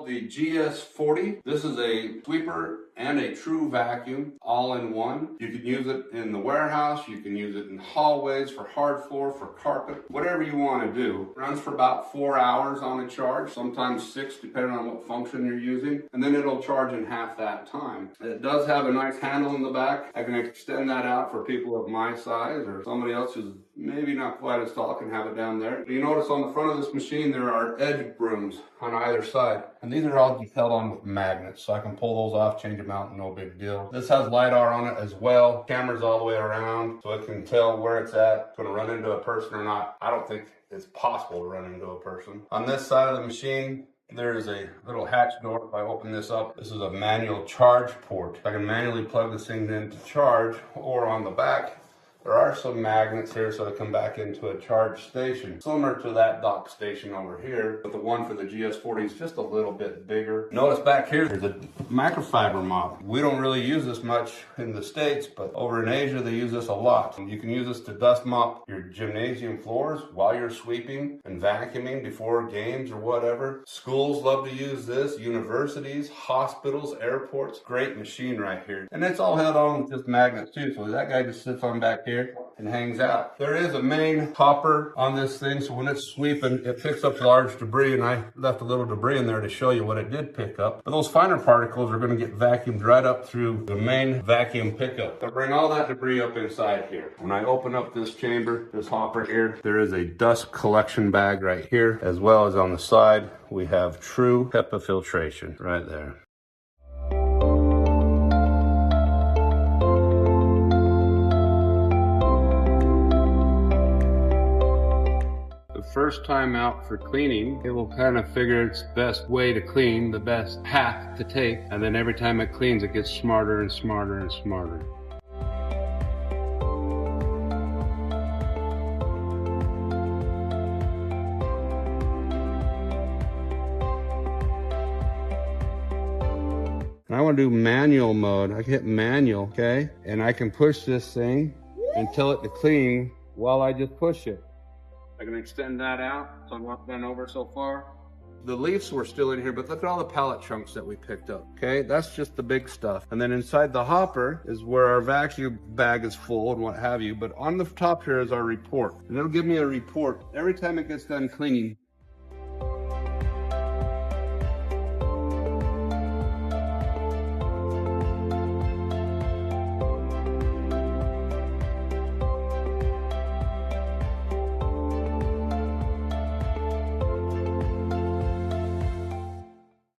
called the GS-40. This is a sweeper and a true vacuum all in one. You can use it in the warehouse, you can use it in hallways, for hard floor, for carpet, whatever you want to do. Runs for about 4 hours on a charge, sometimes 6 depending on what function you're using, and then it'll charge in half that time. It does have a nice handle in the back. I can extend that out for people of my size or somebody else who's maybe not quite as tall can have it down there. You notice on the front of this machine there are edge brooms on either side, and these are all held on with magnets, so I can pull those off, change them out, no big deal. This has LiDAR on it as well, cameras all the way around, so it can tell where it's at, it's going to run into a person or not. I don't think it's possible to run into a person. On this side of the machine, there is a little hatch door. If I open this up, this is a manual charge port. I can manually plug this thing in to charge, or on the back, there are some magnets here so they come back into a charge station. Similar to that dock station over here, but the one for the GS-40 is just a little bit bigger. Notice back here, there's a microfiber mop. We don't really use this much in the States, but over in Asia, they use this a lot. You can use this to dust mop your gymnasium floors while you're sweeping and vacuuming before games or whatever. Schools love to use this, universities, hospitals, airports. Great machine right here. And it's all held on with just magnets too, so that guy just sits on back here and hangs out. There is a main hopper on this thing, so when it's sweeping, it picks up large debris, and I left a little debris in there to show you what it did pick up. But those finer particles are going to get vacuumed right up through the main vacuum pickup. So bring all that debris up inside here. When I open up this chamber, this hopper here, there is a dust collection bag right here, as well as on the side, we have true HEPA filtration right there. First time out for cleaning, it will kind of figure its best way to clean, the best path to take, and then every time it cleans, it gets smarter and smarter and smarter. I want to do manual mode. I can hit manual, okay? And I can push this thing and tell it to clean while I just push it. I can extend that out, so I'm not done over so far. The leaves were still in here, but look at all the pallet chunks that we picked up, okay? That's just the big stuff. And then inside the hopper is where our vacuum bag is full and what have you, but on the top here is our report. And it'll give me a report every time it gets done cleaning